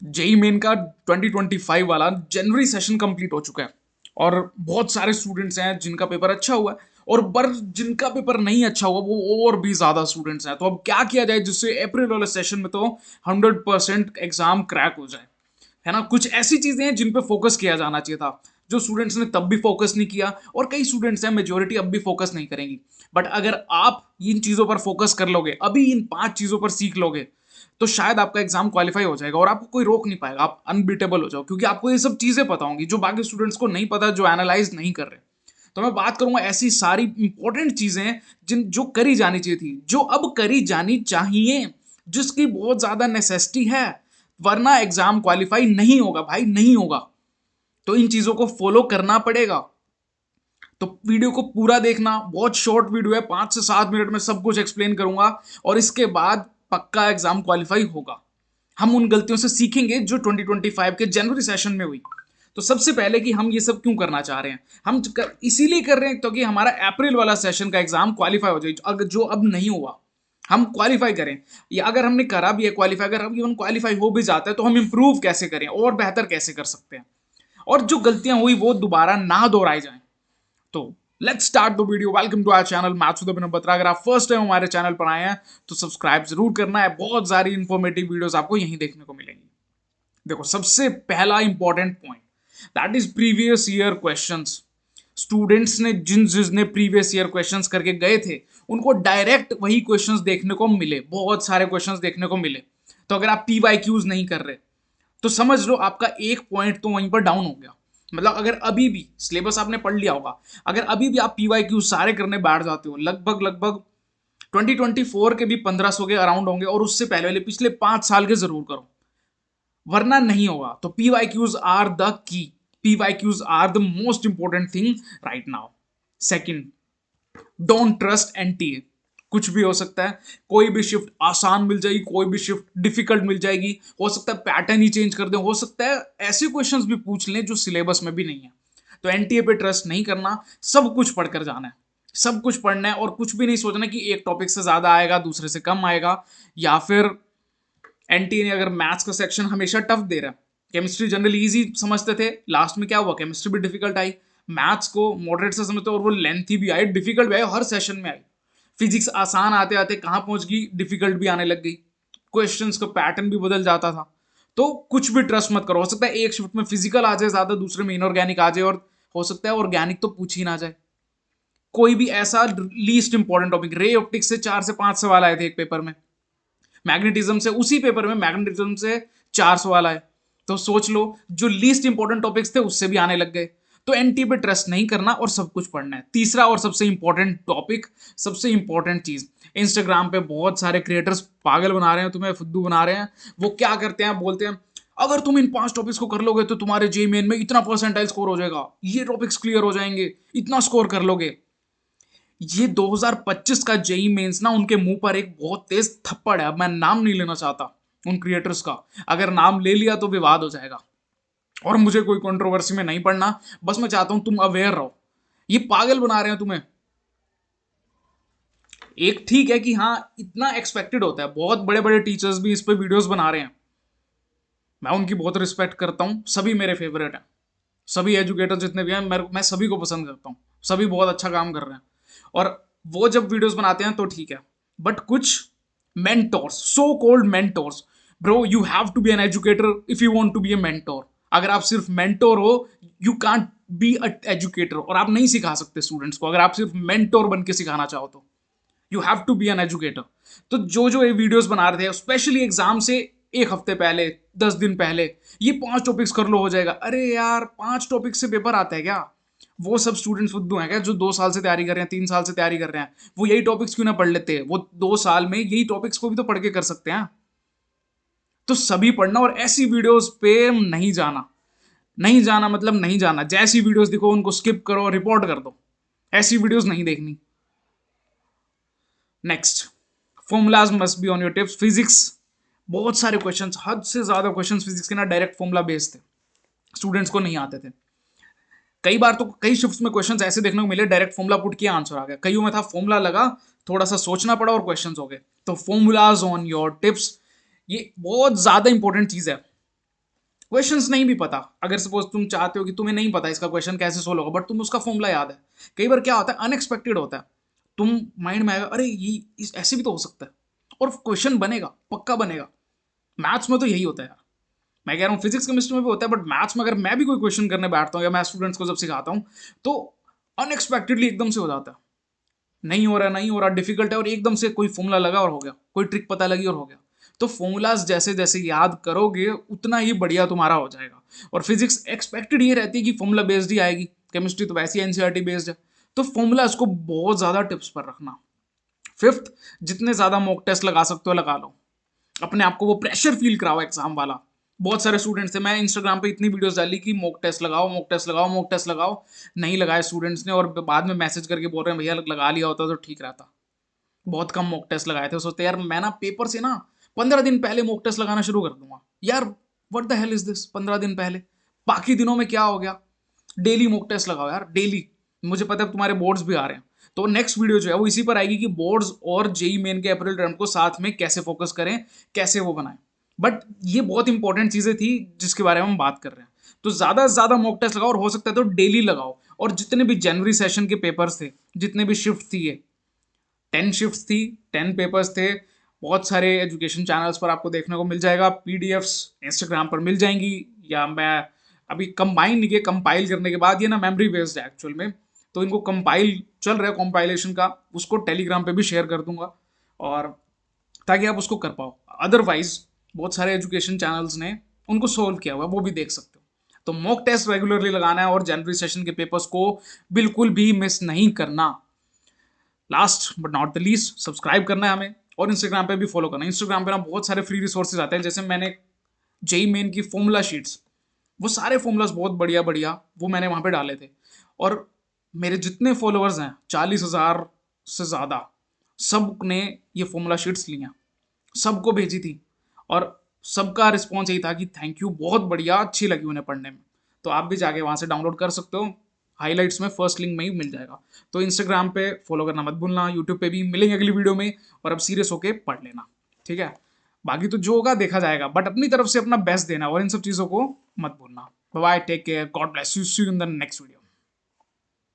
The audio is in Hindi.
जेई मेन का 2025 वाला जनवरी सेशन कंप्लीट हो चुका है और बहुत सारे स्टूडेंट्स हैं जिनका पेपर अच्छा हुआ है और पर जिनका पेपर नहीं अच्छा हुआ वो और भी ज्यादा स्टूडेंट्स हैं। तो अब क्या किया जाए जिससे अप्रैल वाले सेशन में तो 100% एग्जाम क्रैक हो जाए, है ना। कुछ ऐसी चीजें हैं जिन पे फोकस किया जाना चाहिए था, जो स्टूडेंट्स ने तब भी फोकस नहीं किया और कई स्टूडेंट्स हैं, मेजोरिटी अब भी फोकस नहीं करेंगी। बट अगर आप इन चीजों पर फोकस कर लोगे, अभी इन 5 चीजों पर सीख लोगे, तो शायद आपका एग्जाम क्वालिफाई हो जाएगा और आपको कोई रोक नहीं पाएगा, आप अनबीटेबल हो जाओ, क्योंकि आपको ये सब चीजें पता होंगी जो बाकी स्टूडेंट्स को नहीं पता, जो एनालाइज नहीं कर रहे। तो मैं बात करूंगा ऐसी सारी इंपॉर्टेंट चीजें जिन जो करी जानी चाहिए थी, जो अब करी जानी चाहिए, जिसकी बहुत ज्यादा नेसेसिटी है, वरना एग्जाम क्वालिफाई नहीं होगा भाई, नहीं होगा। तो इन चीजों को फॉलो करना पड़ेगा। तो वीडियो को पूरा देखना, बहुत शॉर्ट वीडियो है, 5 से 7 मिनट में सब कुछ एक्सप्लेन करूंगा और इसके बाद पक्का एग्जाम क्वालिफाई होगा। हम उन गलतियों से सीखेंगे जो 2025 के जनवरी सेशन में हुई। तो सबसे पहले कि हम ये सब क्यों करना चाह रहे हैं, हम इसीलिए कर रहे हैं क्योंकि हमारा अप्रैल वाला सेशन का एग्जाम क्वालिफाई हो जाए, अगर जो अब नहीं हुआ हम क्वालिफाई करें, या अगर हमने करा भी है क्वालिफाई, अगर हम इवन क्वालिफाई हो भी जाता है तो हम इंप्रूव कैसे करें और बेहतर कैसे कर सकते हैं, और जो गलतियां हुई वो दोबारा ना दोहराई जाएं। तो let's start the video. Welcome to our channel maths with Abhinav Batra. अगर आप फर्स्ट टाइम हमारे चैनल पर आए हैं तो सब्सक्राइब जरूर करना है, बहुत सारी इंफॉर्मेटिव वीडियोस आपको यहीं देखने को मिलेंगी। देखो, सबसे पहला important point, that is previous year questions. Students ने जिसने प्रीवियस ईयर क्वेश्चंस करके गए थे, उनको डायरेक्ट वही क्वेश्चंस देखने को मिले, बहुत सारे क्वेश्चंस देखने को मिले। तो अगर आप पीवाईक्यूज नहीं कर रहे तो समझ लो आपका एक पॉइंट तो वहीं पर डाउन हो गया। मतलब अगर अभी भी सिलेबस आपने पढ़ लिया होगा, अगर अभी भी आप पीवाईक्यू सारे करने बैठ जाते हो, लगभग लगभग 2024 के भी 1500 के अराउंड होंगे और उससे पहले वाले पिछले 5 साल के जरूर करो, वरना नहीं होगा। तो PYQs are the key, PYQs are the most important thing right now. Second, don't trust NTA. कुछ भी हो सकता है, कोई भी शिफ्ट आसान मिल जाएगी, कोई भी शिफ्ट डिफिकल्ट मिल जाएगी, हो सकता है पैटर्न ही चेंज कर दें, हो सकता है ऐसे क्वेश्चंस भी पूछ लें जो सिलेबस में भी नहीं है। तो एनटीए पे ट्रस्ट नहीं करना, सब कुछ पढ़कर जाना है, सब कुछ पढ़ना है और कुछ भी नहीं सोचना कि एक टॉपिक से ज्यादा आएगा दूसरे से कम आएगा, या फिर एनटीए ने अगर मैथ्स का सेक्शन हमेशा टफ दे रहा है, केमिस्ट्री जनरली इजी समझते थे, लास्ट में क्या हुआ, केमिस्ट्री भी डिफिकल्ट आई, मैथ्स को मॉडरेट से समझते और वो लेंथी भी आई, डिफिकल्ट भी आई, हर सेशन में आई। फिजिक्स आसान आते आते कहाँ पहुंच गई, डिफिकल्ट भी आने लग गई, क्वेश्चंस का पैटर्न भी बदल जाता था। तो कुछ भी ट्रस्ट मत करो, हो सकता है एक शिफ्ट में फिजिकल आ जाए ज्यादा, दूसरे में इनऑर्गेनिक आ जाए, और हो सकता है ऑर्गेनिक तो पूछ ही ना जाए। कोई भी ऐसा least important topic, ray optics से 4 से 5 सवाल आए थे एक पेपर में, मैग्नेटिज्म से, उसी पेपर में मैग्नेटिज्म से 4 सवाल आए। तो सोच लो, जो लीस्ट इंपॉर्टेंट टॉपिक्स थे उससे भी आने लग गए। तो एनटी पे ट्रस्ट नहीं करना और सब कुछ पढ़ना है। तीसरा और सबसे इंपॉर्टेंट टॉपिक, सबसे इंपॉर्टेंट चीज, इंस्टाग्राम पे बहुत सारे क्रिएटर्स पागल बना रहे हैं, तुम्हें फुद्दू बना रहे हैं। वो क्या करते हैं, बोलते हैं अगर तुम इन 5 टॉपिक्स को कर लोगे तो तुम्हारे जे मेन में इतना परसेंटाइल स्कोर हो जाएगा, ये टॉपिक्स क्लियर हो जाएंगे, इतना स्कोर कर लोगे। ये 2025 का जेई मेंस ना, उनके मुंह पर एक बहुत तेज थप्पड़ है। अब मैं नाम नहीं लेना चाहता उन क्रिएटर्स का, अगर नाम ले लिया तो विवाद हो जाएगा और मुझे कोई कंट्रोवर्सी में नहीं पड़ना। बस मैं चाहता हूं तुम अवेयर रहो, ये पागल बना रहे हैं तुम्हें। एक ठीक है कि हाँ इतना एक्सपेक्टेड होता है, बहुत बड़े बड़े टीचर्स भी इस पे वीडियोस बना रहे हैं, मैं उनकी बहुत रिस्पेक्ट करता हूं, सभी मेरे फेवरेट हैं, सभी एजुकेटर जितने भी हैं मैं सभी को पसंद करता हूं, सभी बहुत अच्छा काम कर रहे हैं। और वो जब वीडियोस बनाते हैं तो ठीक है, बट कुछ mentors, so called mentors, bro you have to be an educator if you want to be a mentor. अगर आप सिर्फ मेंटोर हो, you can't be a educator, और आप नहीं सिखा सकते स्टूडेंट्स को। अगर आप सिर्फ मेंटोर बन के सिखाना चाहो तो you have to be an educator. तो जो ये वीडियोस बना रहे थे स्पेशली एग्जाम से 1 हफ्ते पहले, 10 दिन पहले, ये 5 टॉपिक्स कर लो हो जाएगा, अरे यार 5 टॉपिक से पेपर आता है क्या? वो सब स्टूडेंट्स फुद्दू हैं क्या जो 2 साल से तैयारी कर रहे हैं, 3 साल से तैयारी कर रहे हैं? वो यही टॉपिक्स क्यों ना पढ़ लेते हैं? वो 2 साल में यही टॉपिक्स को भी तो पढ़ के कर सकते हैं। तो सभी पढ़ना और ऐसी वीडियोस पे नहीं जाना, नहीं जाना मतलब नहीं जाना। जैसी वीडियोस दिखो उनको स्किप करो, रिपोर्ट कर दो, ऐसी वीडियोस नहीं देखनी। Next, formulas must be on your tips. Physics, बहुत सारे क्वेश्चंस, हद से ज्यादा क्वेश्चंस फिजिक्स के ना डायरेक्ट फॉर्मूला बेस्ड थे, स्टूडेंट्स को नहीं आते थे। कई बार तो कई शिफ्ट्स में क्वेश्चंस ऐसे देखने को मिले, डायरेक्ट फॉर्मूला पुट किया आंसर आ गया, कईयों में था फॉर्मूला लगा, थोड़ा सा सोचना पड़ा और क्वेश्चंस हो गए। तो फॉर्मूलाज ऑन योर टिप्स, ये बहुत ज्यादा इंपॉर्टेंट चीज है। क्वेश्चंस नहीं भी पता, अगर सपोज तुम चाहते हो कि तुम्हें नहीं पता इसका क्वेश्चन कैसे सोल्व होगा, बट तुम्हें उसका फॉर्मूला याद है। कई बार क्या होता है, अनएक्सपेक्टेड होता है, तुम माइंड में आएगा अरे ये ऐसे भी तो हो सकता है, और क्वेश्चन बनेगा, पक्का बनेगा। मैथ्स में तो यही होता है यार। मैं कह रहा हूँ फिजिक्स केमिस्ट्री में भी होता है, बट मैथ्स में अगर मैं भी कोई क्वेश्चन करने बैठता हूँ या मैं स्टूडेंट्स को जब सिखाता हूँ, तो अनएक्सपेक्टेडली एकदम से हो जाता है, नहीं हो रहा नहीं हो रहा, डिफिकल्ट है, और एकदम से कोई फॉर्मूला लगा और हो गया, कोई ट्रिक पता लगी और हो गया। तो फॉर्मूलाज जैसे जैसे याद करोगे उतना ही बढ़िया तुम्हारा हो जाएगा। और फिजिक्स एक्सपेक्टेड ये रहती है कि फॉर्मूला बेस्ड ही आएगी, केमिस्ट्री तो वैसे ही एनसीईआरटी बेस्ड है। तो फॉर्मूलाज को बहुत ज्यादा टिप्स पर रखना। फिफ्थ, जितने ज्यादा मॉक टेस्ट लगा सकते हो लगा लो, अपने आप को वो प्रेशर फील कराओ एग्जाम वाला। बहुत सारे स्टूडेंट्स थे, मैं इंस्टाग्राम पे इतनी वीडियोस डाली कि मॉक टेस्ट लगाओ, मॉक टेस्ट लगाओ, मॉक टेस्ट लगाओ, नहीं लगाए स्टूडेंट्स ने, और बाद में मैसेज करके बोल रहे हैं भैया लगा लिया होता तो ठीक रहता। बहुत कम मॉक टेस्ट लगाए थे, सोचते यार मैं ना पेपर से ना 15 दिन पहले मॉक टेस्ट लगाना शुरू कर दूंगा यार। What the hell is this, 15 दिन पहले? बाकी दिनों में क्या हो गया? डेली मॉक टेस्ट लगाओ यार, डेली। मुझे पता है तुम्हारे बोर्ड्स भी आ रहे हैं, तो नेक्स्ट वीडियो जो है वो इसी पर आएगी कि बोर्ड्स और जेई मेन के अप्रैल टर्म को साथ में कैसे फोकस करें, कैसे वो बनाएं। बट ये बहुत इंपॉर्टेंट चीजें थी जिसके बारे में हम बात कर रहे हैं। तो ज्यादा से ज्यादा मॉक टेस्ट लगाओ, और हो सकता है तो डेली लगाओ। और जितने भी जनवरी सेशन के पेपर्स थे, जितने भी शिफ्ट थी, ये 10 शिफ्ट थी, 10 पेपर्स थे। बहुत सारे एजुकेशन चैनल्स पर आपको देखने को मिल जाएगा, पीडीएफ्स इंस्टाग्राम पर मिल जाएंगी, या मैं अभी कंबाइन नहीं किए, कंपाइल करने के बाद ये ना मेमोरी बेस्ड है एक्चुअल में, तो इनको कंपाइल चल रहा है कंपाइलेशन का, उसको टेलीग्राम पे भी शेयर कर दूंगा, और ताकि आप उसको कर पाओ। अदरवाइज बहुत सारे एजुकेशन चैनल्स ने उनको सोल्व किया हुआ है, वो भी देख सकते हो। तो मॉक टेस्ट रेगुलरली लगाना है, और जनवरी सेशन के पेपर्स को बिल्कुल भी मिस नहीं करना। Last but not the least, subscribe करना है हमें, और इंस्टाग्राम पे भी फॉलो करना है। इंस्टाग्राम पे ना बहुत सारे फ्री रिसोर्सेज आते हैं, जैसे मैंने जेई मेन की फॉर्मूला शीट्स, वो सारे फॉर्मूलाज बहुत बढ़िया बढ़िया वो मैंने वहाँ पे डाले थे। और मेरे जितने फॉलोअर्स हैं 40,000 से ज़्यादा, सब ने ये फॉर्मूला शीट्स ली हैं, सबको भेजी थी, और सबका रिस्पॉन्स यही था कि थैंक यू, बहुत बढ़िया, अच्छी लगी उन्हें पढ़ने में। तो आप भी जाके वहाँ से डाउनलोड कर सकते हो, हाईलाइट्स में फर्स्ट लिंक में ही मिल जाएगा। तो इंस्टाग्राम पे फॉलो करना मत भूलना, यूट्यूब पे भी मिलेंगे अगली वीडियो में, और अब सीरियस होके पढ़ लेना, ठीक है? बाकी तो जो होगा देखा जाएगा, बट अपनी तरफ से अपना बेस्ट देना, और इन सब चीज़ों को मत भूलना। Bye, take care, God bless you, see you in the next video.